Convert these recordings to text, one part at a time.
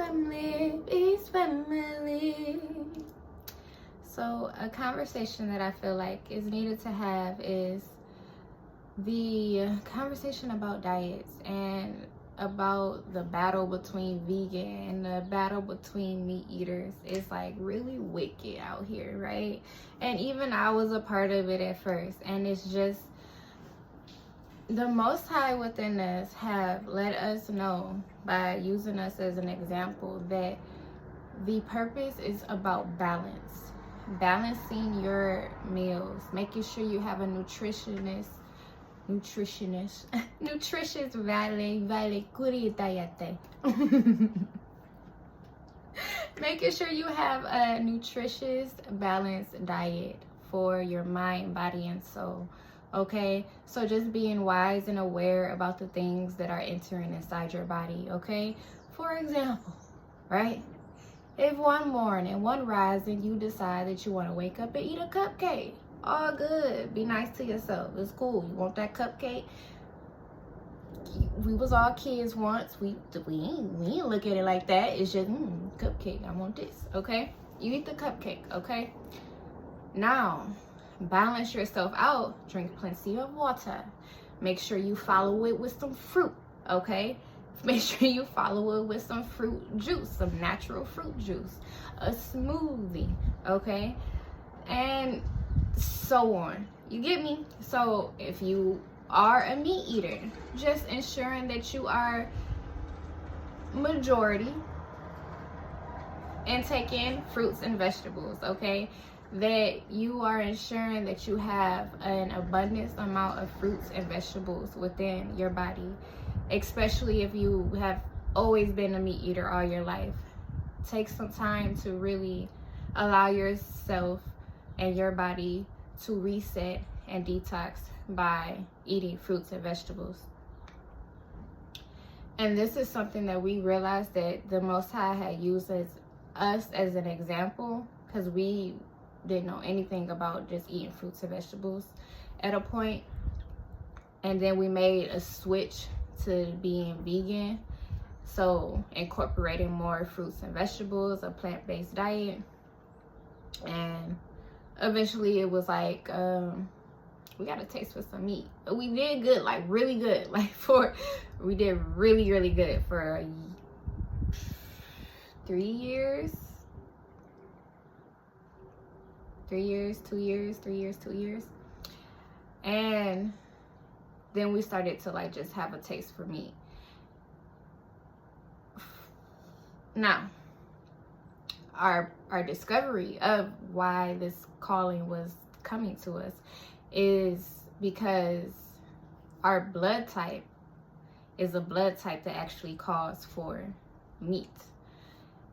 family, peace family. So a conversation that I feel like is needed to have is the conversation about diets and about the battle between vegan and the battle between meat eaters. Is like really wicked out here, right? And even I was a part of it at first, and it's just the Most High within us have let us know by using us as an example that the purpose is about balance. Balancing your meals, making sure you have a nutritious making sure you have a nutritious, balanced diet for your mind, body, and soul. Okay, so just being wise and aware about the things that are entering inside your body. Okay, for example, right, if one morning, one rising, you decide that you want to wake up and eat a cupcake, all good, be nice to yourself, it's cool. You want that cupcake? We was all kids once. We ain't look at it like that. It's just cupcake, I want this. Okay, you eat the cupcake. Okay, now balance yourself out. Drink plenty of water. Make sure you follow it with some fruit. Okay, make sure you follow it with some fruit juice, some natural fruit juice, a smoothie. Okay, and so on. You get me? So if you are a meat eater, just ensuring that you are majority and taking fruits and vegetables. Okay, that you are ensuring that you have an abundance amount of fruits and vegetables within your body, especially if you have always been a meat eater all your life. Take some time to really allow yourself and your body to reset and detox by eating fruits and vegetables. And this is something that we realized that the Most High had used us as an example, because we didn't know anything about just eating fruits and vegetables at a point. And then we made a switch to being vegan, so incorporating more fruits and vegetables, a plant-based diet. And eventually it was like, we got a taste for some meat. But we did good, like really good. We did really, really good for 3 years. 3 years, 2 years, 3 years, 2 years. And then we started to like just have a taste for meat. Now, our discovery of why this calling was coming to us is because our blood type is a blood type that actually calls for meat.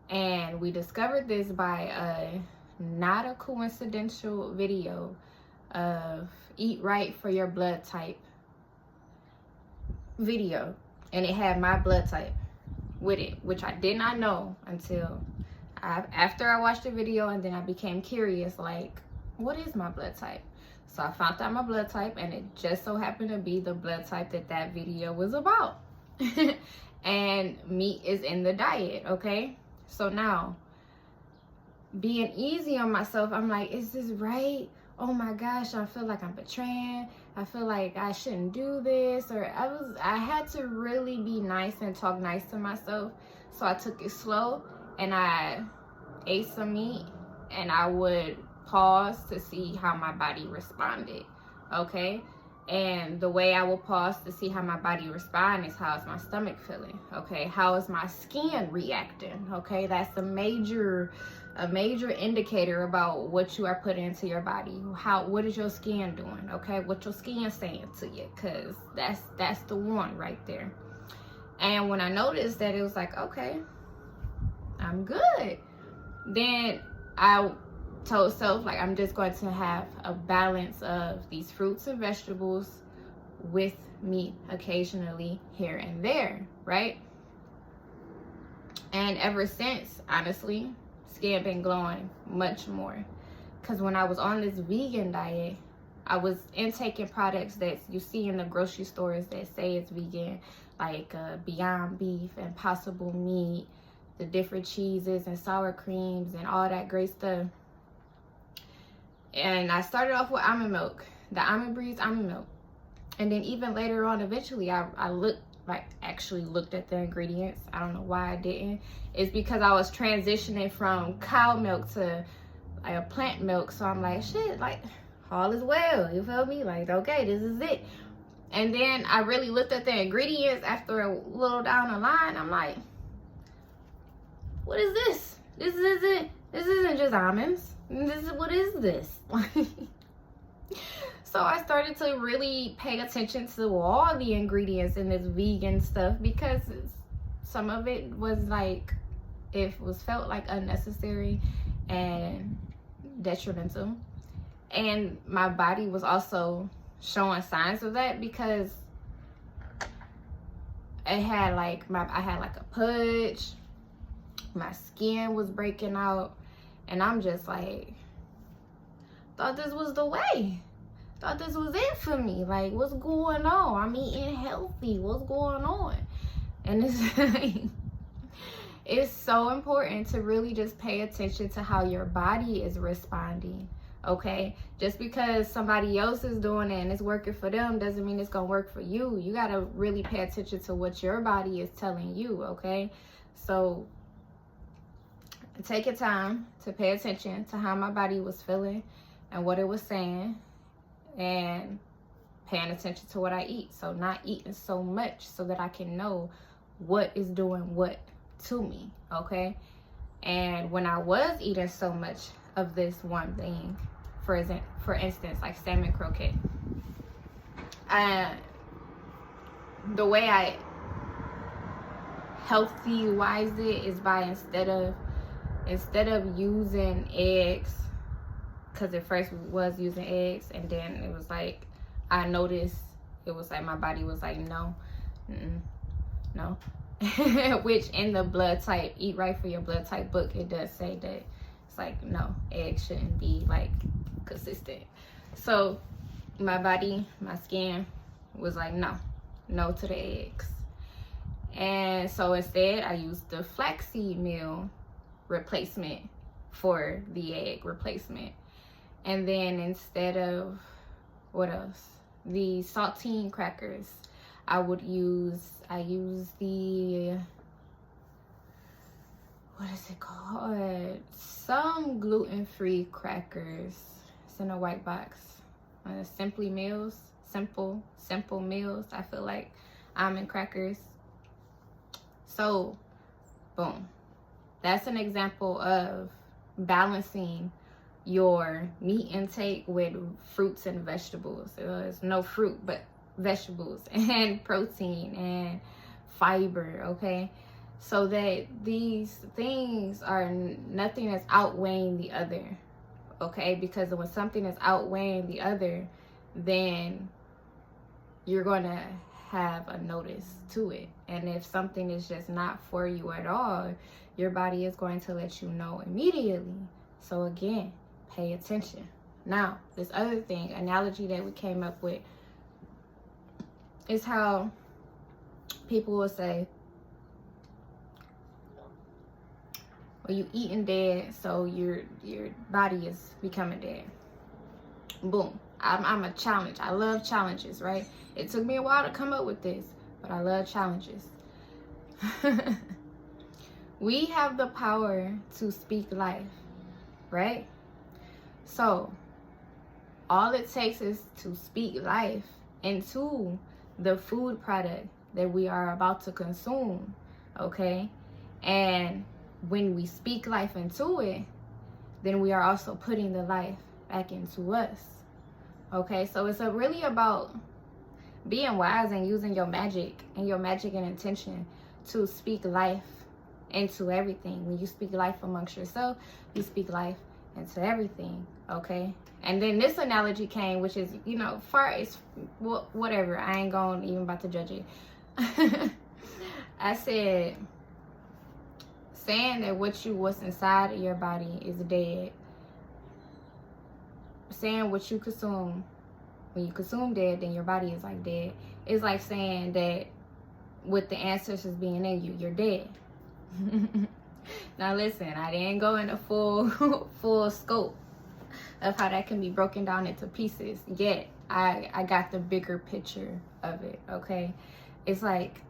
And we discovered this by a not a coincidental video of Eat Right for Your Blood Type video, and it had my blood type with it, which I did not know until after I watched the video, and then I became curious, like, what is my blood type? So I found out my blood type, and it just so happened to be the blood type that video was about. And meat is in the diet. Okay, so now being easy on myself, I'm like, is this right? Oh my gosh, I feel like I'm betraying. I feel like I shouldn't do this. Or I had to really be nice and talk nice to myself. So I took it slow, and I ate some meat, and I would pause to see how my body responded. Okay, and the way I will pause to see how my body responds is how is my stomach feeling. Okay, how is my skin reacting? Okay, that's a major indicator about what you are putting into your body. What is your skin doing? Okay, what your skin saying to you? Because that's the one right there. And when I noticed that, it was like, okay, I'm good. Then I told self, like, I'm just going to have a balance of these fruits and vegetables with meat occasionally here and there, right? And ever since, honestly, skin been glowing much more. Because when I was on this vegan diet, I was intaking products that you see in the grocery stores that say it's vegan, like Beyond Beef, Impossible Meat, the different cheeses and sour creams and all that great stuff. And I started off with almond milk, the Almond Breeze almond milk. And then even later on, eventually, I actually looked at the ingredients. I don't know why I didn't. It's because I was transitioning from cow milk to like a plant milk. So I'm like, shit, like, all is well. You feel me? Like, okay, this is it. And then I really looked at the ingredients after a little down the line. I'm like, what is this? This isn't just almonds. What is this? So I started to really pay attention to all the ingredients in this vegan stuff, because some of it was like, it was felt like unnecessary and detrimental. And my body was also showing signs of that, because it had like I had like a pudge, my skin was breaking out, and I'm just like, thought this was the way, thought this was it for me. Like, what's going on? I'm eating healthy, what's going on? And it's like, it's so important to really just pay attention to how your body is responding. Okay, just because somebody else is doing it and it's working for them doesn't mean it's gonna work for you. You gotta really pay attention to what your body is telling you. Okay, so take your time to pay attention to how my body was feeling and what it was saying, and paying attention to what I eat. So not eating so much so that I can know what is doing what to me. Okay, and when I was eating so much of this one thing, for instance, like salmon croquette, the way I healthy wise it is by instead of using eggs, because at first we was using eggs, and then it was like, I noticed it was like my body was like, no, no. Which in the blood type, Eat Right for Your Blood Type book, it does say that it's like, no, eggs shouldn't be like consistent. So my body, my skin was like, no to the eggs. And so instead I used the flaxseed meal replacement for the egg replacement. And then instead of, what else, the saltine crackers, I use the, what is it called? Some gluten-free crackers. It's in a white box. Simple Meals. I feel like almond crackers. So, boom. That's an example of balancing your meat intake with fruits and vegetables. There's no fruit, but vegetables and protein and fiber, okay? So that these things are nothing that's outweighing the other, okay? Because when something is outweighing the other, then you're going to have a notice to it. And if something is just not for you at all, your body is going to let you know immediately. So again, pay attention. Now, this other thing, analogy that we came up with, is how people will say, well, you eating dead, so your body is becoming dead. Boom. I'm a challenge. I love challenges, right? It took me a while to come up with this, but I love challenges. We have the power to speak life, right? So all it takes is to speak life into the food product that we are about to consume, okay? And when we speak life into it, then we are also putting the life back into us, okay? So it's really about being wise and using your magic and intention to speak life into everything. When you speak life amongst yourself, you speak life into everything, okay? And then this analogy came, which is, you know, far as whatever, I ain't going even about to judge it. I said, saying that what's inside of your body is dead, saying what you consume, when you consume dead, then your body is like dead. It's like saying that with the ancestors being in you, you're dead. Now listen, I didn't go into full scope of how that can be broken down into pieces. Yet I got the bigger picture of it, okay? It's like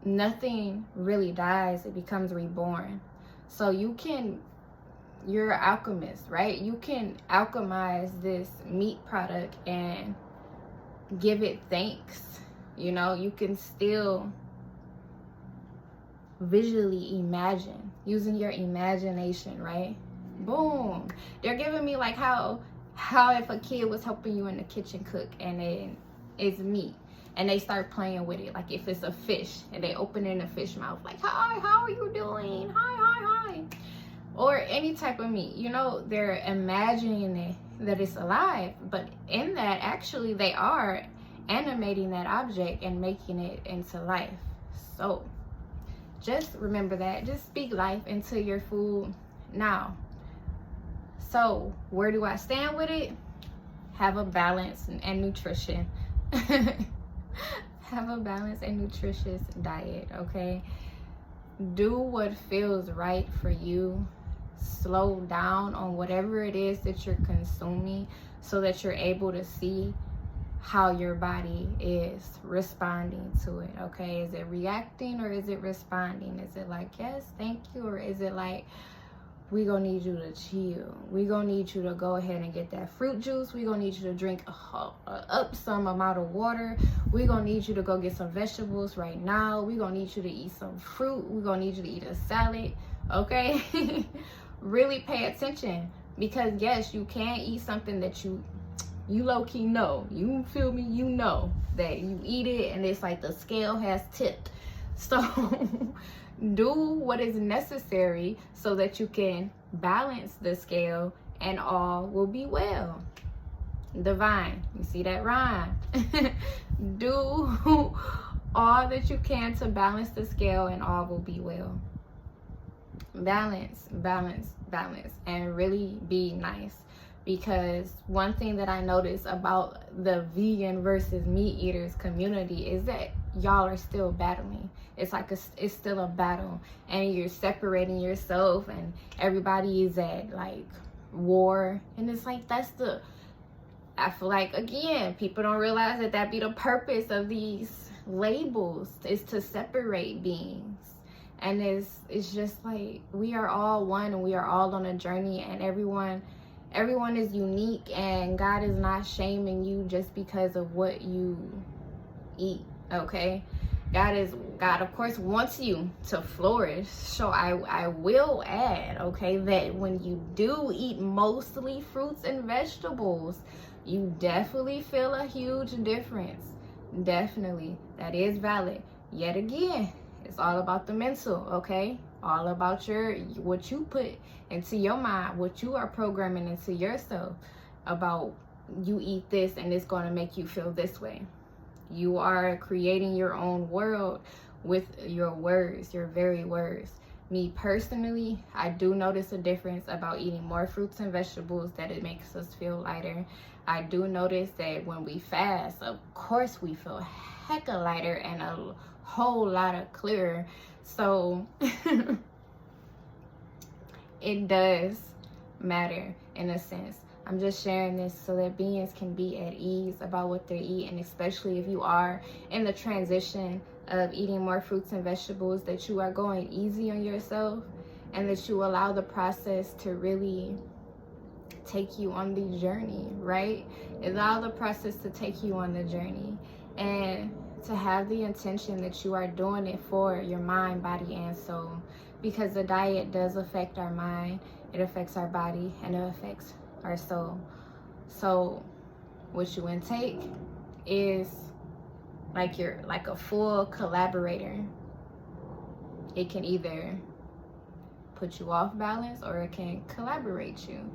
nothing really dies, it becomes reborn. So you're an alchemist, right? You can alchemize this meat product and give it thanks. You know, you can still visually imagine, using your imagination, right? Boom. They're giving me like how if a kid was helping you in the kitchen cook and then it's meat and they start playing with it, like if it's a fish and they open it in a fish mouth, like, hi, how are you doing? Hi. Or any type of meat, you know, they're imagining it, that it's alive, but in that, actually, they are animating that object and making it into life. So just remember that. Just speak life into your food now. So where do I stand with it? Have a balance and nutrition. Have a balanced and nutritious diet, okay? Do what feels right for you. Slow down on whatever it is that you're consuming so that you're able to see how your body is responding to it, okay? Is it reacting or is it responding? Is it like, yes, thank you? Or is it like, we gonna need you to chill. We gonna need you to go ahead and get that fruit juice. We gonna need you to drink up some amount of water. We gonna need you to go get some vegetables right now. We gonna need you to eat some fruit. We gonna need you to eat a salad, okay? Really pay attention, because yes, you can eat something that you low-key know, you feel me, you know that you eat it and it's like the scale has tipped. So do what is necessary so that you can balance the scale and all will be well. Divine, you see that rhyme? Do all that you can to balance the scale and all will be well. Balance, and really be nice. Because one thing that I noticed about the vegan versus meat eaters community is that y'all are still battling. It's like it's still a battle, and you're separating yourself, and everybody is at like war, and it's like I feel like, again, people don't realize that be the purpose of these labels, is to separate beings. And it's just like, we are all one and we are all on a journey, and everyone is unique, and God is not shaming you just because of what you eat, okay? God of course wants you to flourish. So I will add, okay, that when you do eat mostly fruits and vegetables, you definitely feel a huge difference. Definitely. That is valid. Yet again, it's all about the mental, okay? All about what you put into your mind, what you are programming into yourself about, you eat this and it's going to make you feel this way. You are creating your own world with your words, your very words. Me personally, I do notice a difference about eating more fruits and vegetables, that it makes us feel lighter. I do notice that when we fast, of course we feel hecka lighter and a whole lot of clearer. So it does matter in a sense. I'm just sharing this so that beings can be at ease about what they eat, and especially if you are in the transition of eating more fruits and vegetables, that you are going easy on yourself, and that you allow the process to really take you on the journey, right? Allow the process to take you on the journey, and to have the intention that you are doing it for your mind, body, and soul. Because the diet does affect our mind, it affects our body, and it affects our soul. So what you intake is like you're like a full collaborator. It can either put you off balance, or it can calibrate you.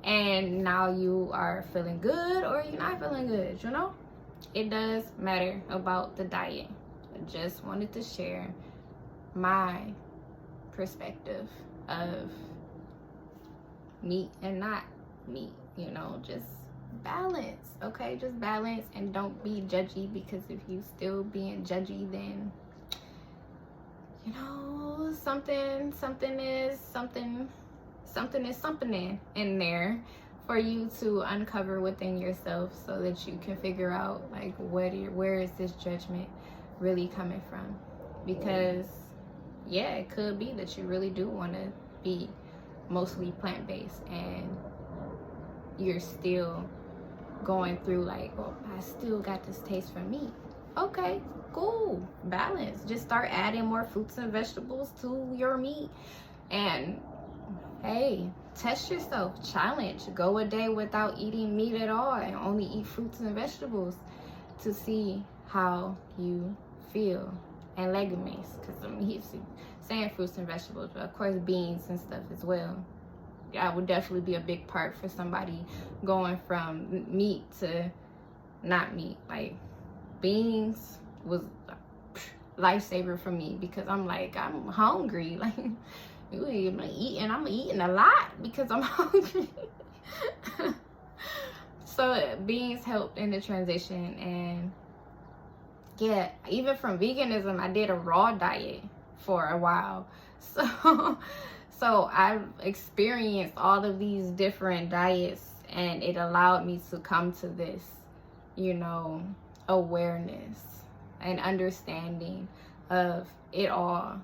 And now you are feeling good, or you're not feeling good, you know? It does matter about the diet. I just wanted to share my perspective of meat and not meat, you know? Just balance, okay? Just balance, and don't be judgy, because if you still being judgy, then you know, something is something in there for you to uncover within yourself, so that you can figure out like where is this judgment really coming from. Because yeah, it could be that you really do want to be mostly plant-based and you're still going through like, oh, I still got this taste for meat. Okay, cool, balance. Just start adding more fruits and vegetables to your meat, and hey, test yourself, challenge, go a day without eating meat at all and only eat fruits and vegetables to see how you feel. And legumes, because he's saying fruits and vegetables, but of course beans and stuff as well. Yeah, would definitely be a big part for somebody going from meat to not meat. Like beans was a lifesaver for me, because I'm like, I'm hungry. Like, I'm eating a lot because I'm hungry. So beans helped in the transition. And yeah, even from veganism, I did a raw diet for a while. So I've experienced all of these different diets, and it allowed me to come to this, you know, awareness and understanding of it all,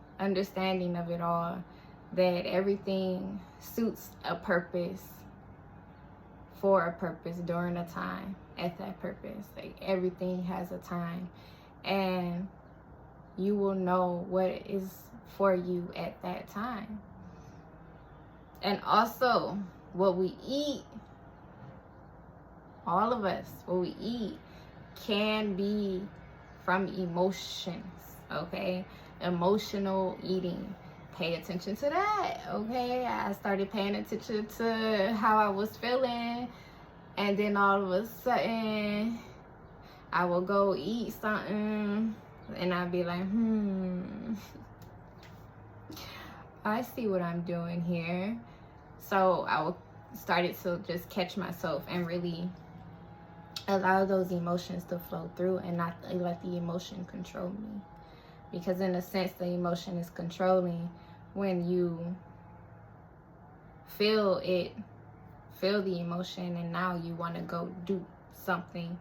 that everything suits a purpose, for a purpose, during a time, at that purpose. Like everything has a time, and you will know what is for you at that time. And also, what we eat, all of us, what we eat can be from emotions, okay? Emotional eating. Pay attention to that, okay? I started paying attention to how I was feeling, and then all of a sudden, I will go eat something, and I'll be like, I see what I'm doing here. So I started to just catch myself and really allow those emotions to flow through, and not let the emotion control me. Because in a sense, the emotion is controlling when you feel the emotion, and now you want to go do something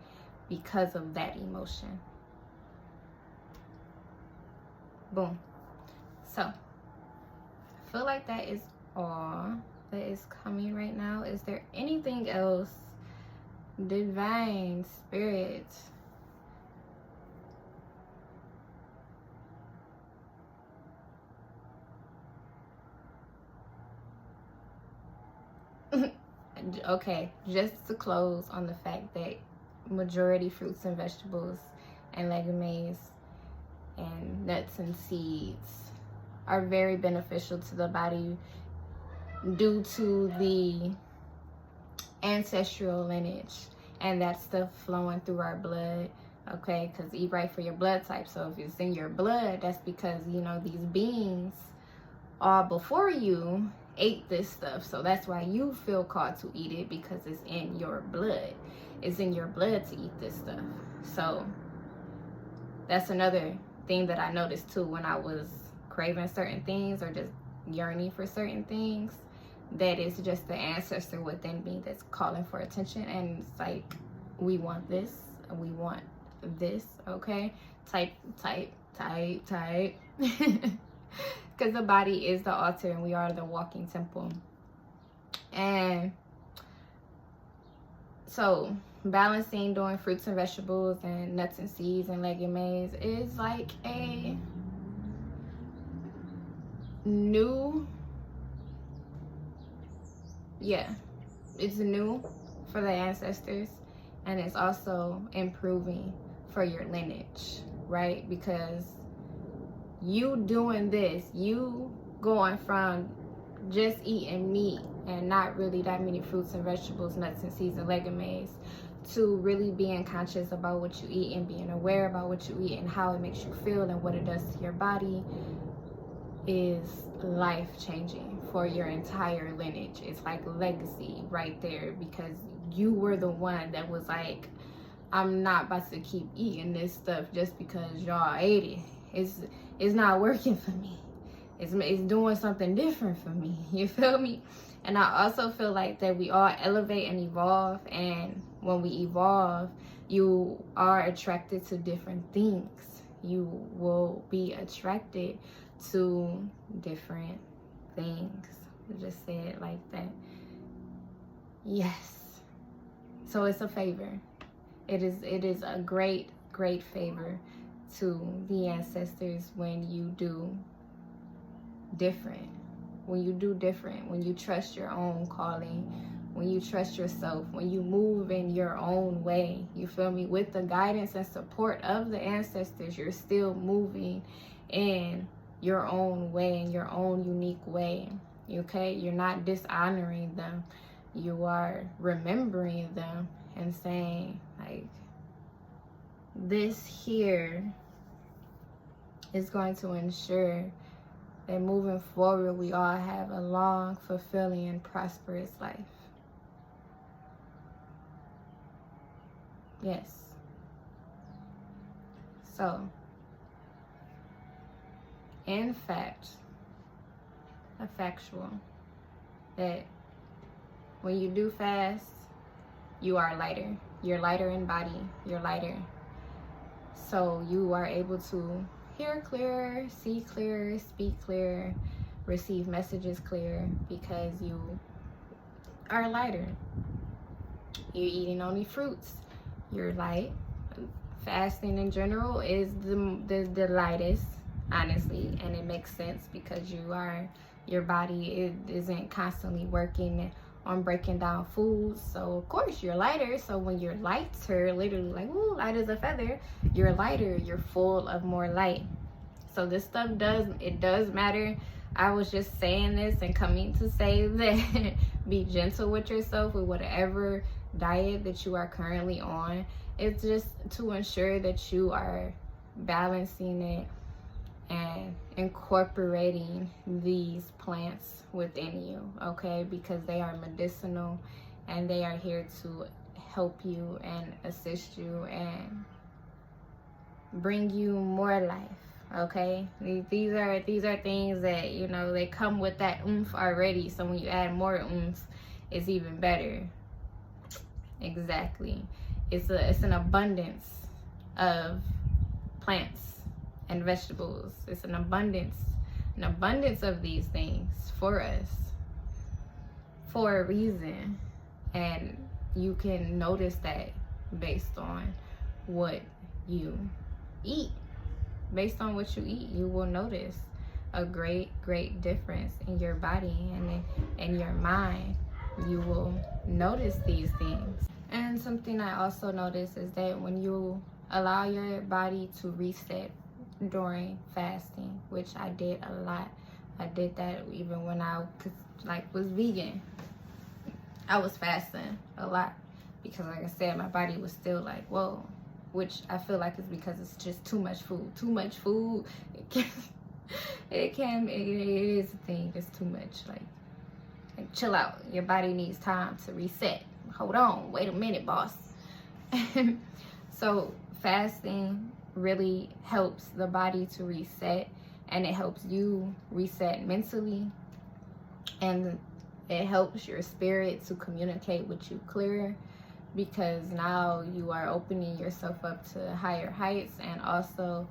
because of that emotion. Boom. So I feel like that is all that is coming right now. Is there anything else, divine spirit? Okay, just to close on the fact that majority fruits and vegetables and legumes and nuts and seeds are very beneficial to the body due to the ancestral lineage and that stuff flowing through our blood. Okay, because eat right for your blood type. So if it's in your blood, that's because, you know, these beings all before you ate this stuff. So that's why you feel called to eat it, because it's in your blood. It's in your blood to eat this stuff. So that's another thing that I noticed too when I was craving certain things or just yearning for certain things, that it's just the ancestor within me that's calling for attention. And it's like, we want this, we want this, okay? Type. Because the body is the altar and we are the walking temple. And so balancing, doing fruits and vegetables and nuts and seeds and legumes is like a new, it's new for the ancestors, and it's also improving for your lineage, right? Because you doing this, you going from just eating meat and not really that many fruits and vegetables, nuts and seeds and legumes, to really being conscious about what you eat and being aware about what you eat and how it makes you feel and what it does to your body, is life-changing for your entire lineage. It's like legacy right there, because you were the one that was like, I'm not about to keep eating this stuff just because y'all ate it. it's not working for me. It's doing something different for me. You feel me? And I also feel like that we all elevate and evolve. And when we evolve, you are attracted to different things. You will be attracted to different things. Just say it like that. Yes. So it's a favor. It is a great favor to the ancestors when you do different. When you do different, when you trust your own calling, when you trust yourself, when you move in your own way, you feel me? With the guidance and support of the ancestors, you're still moving in your own way, in your own unique way, okay? You're not dishonoring them. You are remembering them and saying, like, this here is going to ensure that moving forward, we all have a long, fulfilling, and prosperous life. Yes. So, in fact, a factual, that when you do fast, you are lighter. You're lighter in body. You're lighter. So you are able to hear clearer, see clearer, speak clearer, receive messages clearer, because you are lighter. You're eating only fruits. You're light. Fasting in general is the lightest, honestly, and it makes sense because your body isn't constantly working on breaking down foods, so of course you're lighter. So when you're lighter, literally like, ooh, light as a feather, you're lighter, you're full of more light. So this stuff does matter. I was just saying this and coming to say that be gentle with yourself with whatever diet that you are currently on. It's just to ensure that you are balancing it and incorporating these plants within you, okay? Because they are medicinal and they are here to help you and assist you and bring you more life, okay? These are things that, you know, they come with that oomph already, so when you add more oomph, it's even better. Exactly. It's an abundance of plants and vegetables. It's an abundance of these things for us for a reason, and you can notice that based on what you eat. Based on what you eat, you will notice a great difference in your body and in your mind. You will notice these things. And something I also noticed is that when you allow your body to reset during fasting, which I did a lot. I did that even when I was vegan. I was fasting a lot because, like I said, my body was still like, whoa, which I feel like is because it's just too much food. Too much food. It is a thing. It's too much. Like, chill out. Your body needs time to reset. Hold on. Wait a minute, boss. So fasting really helps the body to reset, and it helps you reset mentally, and it helps your spirit to communicate with you clearer, because now you are opening yourself up to higher heights. And also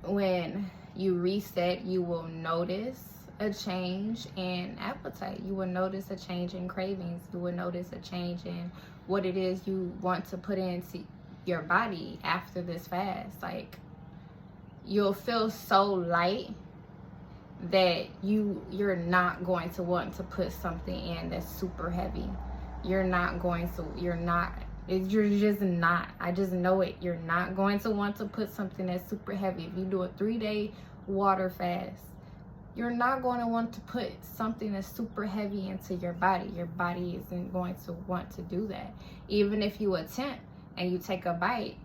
when you reset, you will notice a change in appetite. You will notice a change in cravings. You will notice a change in what it is you want to put into your body after this fast. Like, you'll feel so light that you're not going to want to put something in that's super heavy. You're just not. I just know it. You're not going to want to put something that's super heavy. If you do a 3-day water fast, you're not going to want to put something that's super heavy into your body. Your body isn't going to want to do that. Even if you attempt and you take a bite,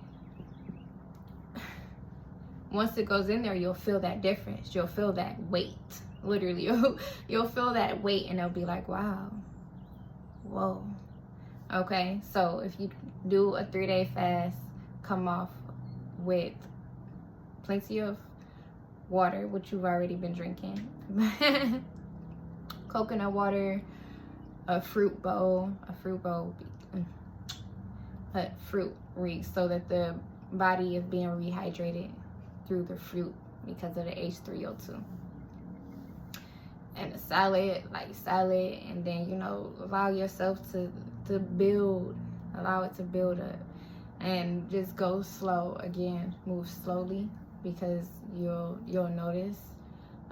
once it goes in there, you'll feel that difference. You'll feel that weight. Literally, you'll feel that weight, and it'll be like, wow, whoa. Okay, so if you do a 3-day fast, come off with plenty of water, which you've already been drinking. Coconut water, a fruit bowl but fruit so that the body is being rehydrated through the fruit because of the H3O2. And a salad, light salad, and then, you know, allow yourself to build, allow it to build up, and just go slow. Again, move slowly, because you'll notice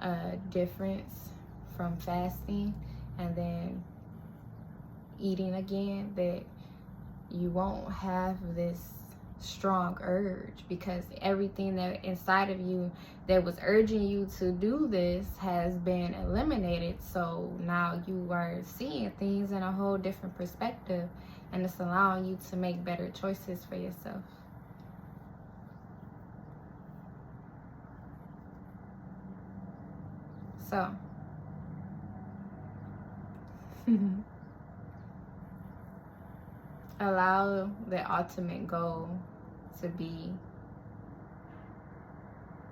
a difference from fasting and then eating again, that you won't have this strong urge, because everything that inside of you that was urging you to do this has been eliminated. So now you are seeing things in a whole different perspective, and it's allowing you to make better choices for yourself. So allow the ultimate goal to be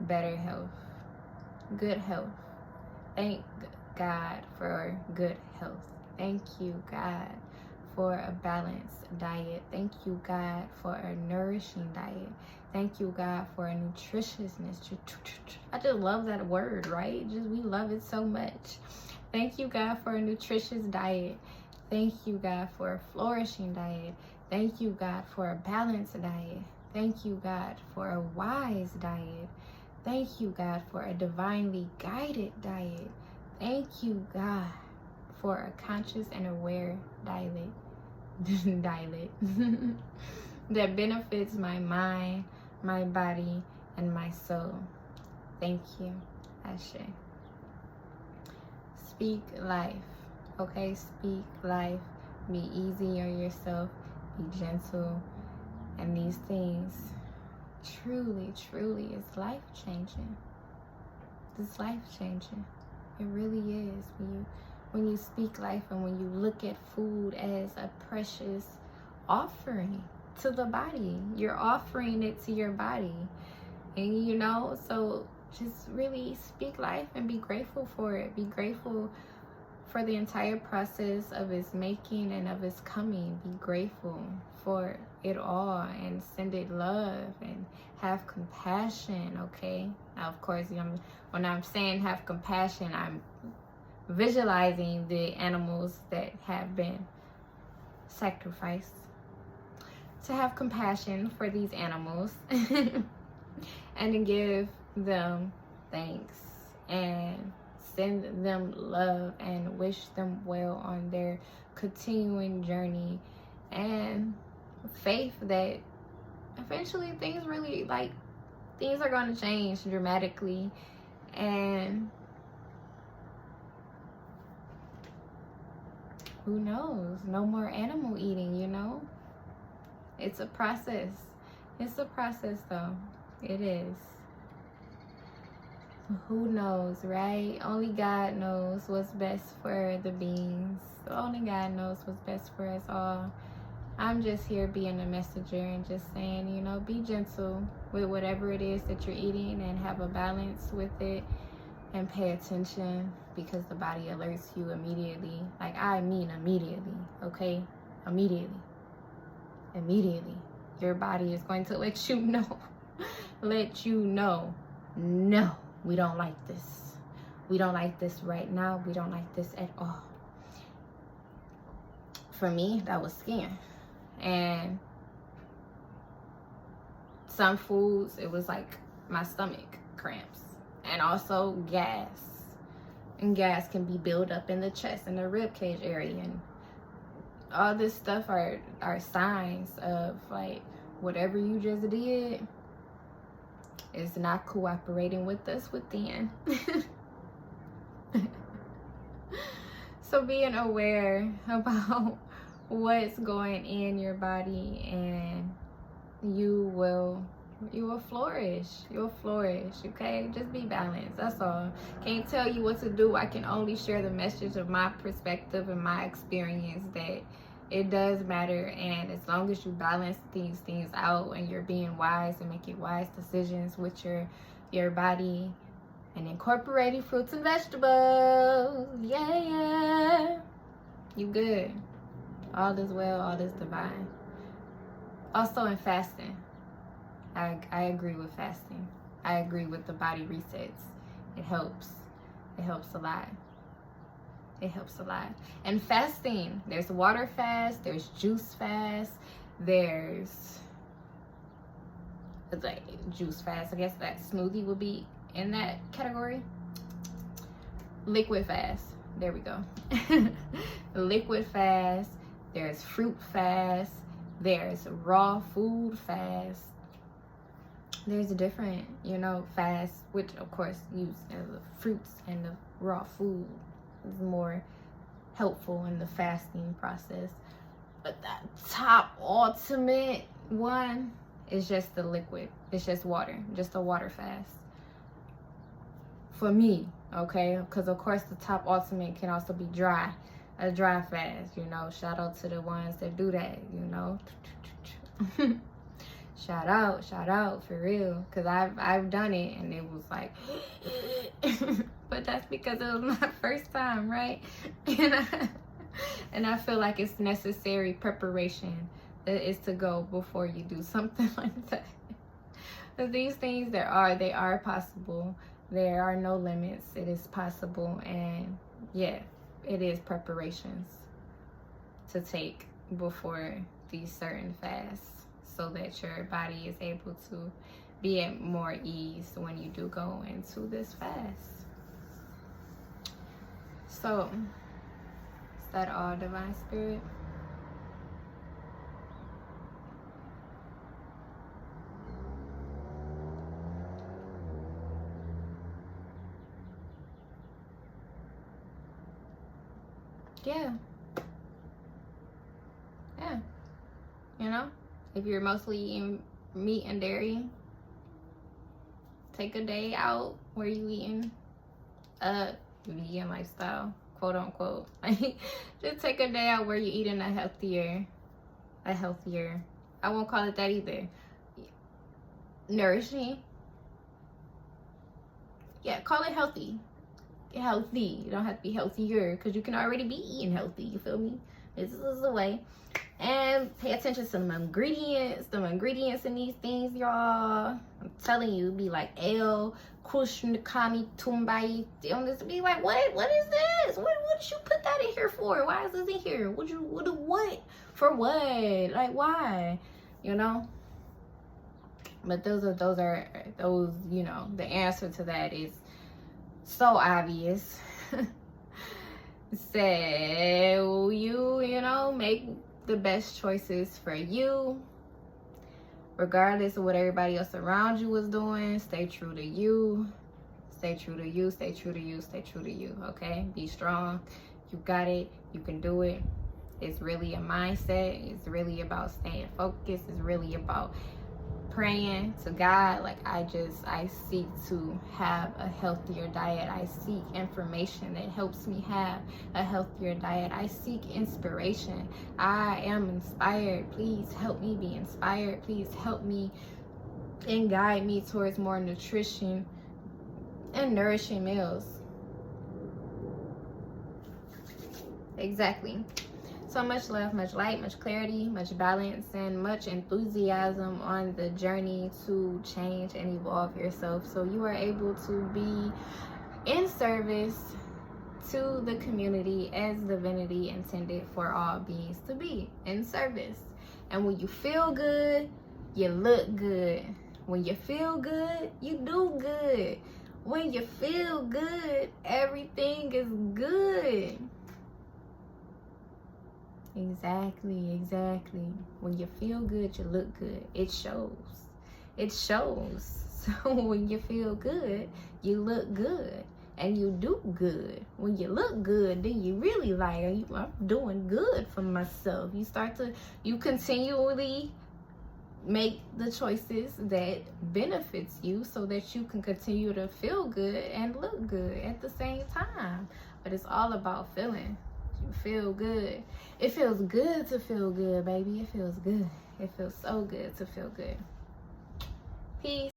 better health, good health. Thank God for good health. Thank you, God, for a balanced diet. Thank you, God, for a nourishing diet. Thank you, God, for a nutritiousness. I just love that word, right? We love it so much. Thank you, God, for a nutritious diet. Thank you, God, for a flourishing diet. Thank you, God, for a balanced diet. Thank you, God, for a wise diet. Thank you, God, for a divinely guided diet. Thank you, God, for a conscious and aware diet that benefits my mind, my body, and my soul. Thank you, Ashe. Speak life, okay? Speak life. Be easy on yourself. Be gentle. And these things truly, truly is life-changing. It's life-changing. It really is. When you speak life, and when you look at food as a precious offering to the body, you're offering it to your body. And you know, so just really speak life and be grateful for it. Be grateful for the entire process of its making and of its coming. Be grateful for it all, and send it love, and have compassion, okay? Now, of course, when I'm saying have compassion, I'm visualizing the animals that have been sacrificed. To have compassion for these animals and to give them thanks and send them love and wish them well on their continuing journey, and faith that eventually things are going to change dramatically. And who knows, no more animal eating, you know. It's a process. It's a process, though. It is. Who knows, right? Only God knows what's best for the beings. Only God knows what's best for us all. I'm just here being a messenger and just saying, you know, be gentle with whatever it is that you're eating, and have a balance with it, and pay attention, because the body alerts you immediately. Like, I mean immediately, okay? Immediately. Your body is going to let you know. Let you know. No, we don't like this. We don't like this right now. We don't like this at all. For me, that was skin. And some foods, it was like my stomach cramps, and also gas. And gas can be built up in the chest and the rib cage area, and all this stuff are signs of, like, whatever you just did is not cooperating with us within. So being aware about what's going in your body, and you will flourish. You'll flourish, okay? Just be balanced, that's all. Can't tell you what to do. I can only share the message of my perspective and my experience, that it does matter. And as long as you balance these things out, and you're being wise and making wise decisions with your body, and incorporating fruits and vegetables. Yeah. You good. All is well, all is divine. Also in fasting. I agree with fasting. I agree with the body resets. It helps. It helps a lot. It helps a lot. And fasting, there's water fast, there's juice fast, there's like juice fast. I guess that smoothie would be in that category. Liquid fast. There we go. Liquid fast. There's fruit fast. There's raw food fast. There's a different, fast, which of course use the fruits and the raw food is more helpful in the fasting process. But that top ultimate one is just the liquid. It's just water, just a water fast. For me, okay? Because of course the top ultimate can also be dry. A dry fast, Shout out to the ones that do that, Shout out for real, because I've done it and it was like but that's because it was my first time, right? And I feel like it's necessary preparation that is to go before you do something like that. But these things they are possible. There are no limits. It is possible, and yeah, it is preparations to take before these certain fasts, so that your body is able to be at more ease when you do go into this fast. So, is that all, Divine Spirit? Yeah. If you're mostly eating meat and dairy, take a day out where you eating vegan lifestyle, quote unquote. Just take a day out where you're eating a healthier, I won't call it that either, nourishing. Yeah, call it healthy. You don't have to be healthier, because you can already be eating healthy, you feel me? This is the way. And pay attention to some ingredients in these things, y'all. I'm telling you, be like El Kushnakami Tumbai. Be like, what is this? What did you put that in here for? Why is this in here? What for what? Like, why? But those the answer to that is so obvious. So you make the best choices for you, regardless of what everybody else around you is doing. Stay true to you. Okay, be strong. You got it. You can do it. It's really a mindset. It's really about staying focused. It's really about praying to God. Like, I seek to have a healthier diet. I seek information that helps me have a healthier diet. I seek inspiration. I am inspired. Please help me be inspired. Please help me and guide me towards more nutrition and nourishing meals. Exactly. So much love, much light, much clarity, much balance, and much enthusiasm on the journey to change and evolve yourself, so you are able to be in service to the community as divinity intended for all beings to be, in service. And when you feel good, you look good. When you feel good, you do good. When you feel good, everything is good. Exactly. When you feel good, you look good. It shows. So when you feel good, you look good. And you do good. When you look good, then you really like, I'm doing good for myself. You continually make the choices that benefits you, so that you can continue to feel good and look good at the same time. But it's all about feeling. You feel good. It feels good to feel good, baby. It feels good. It feels so good to feel good. Peace.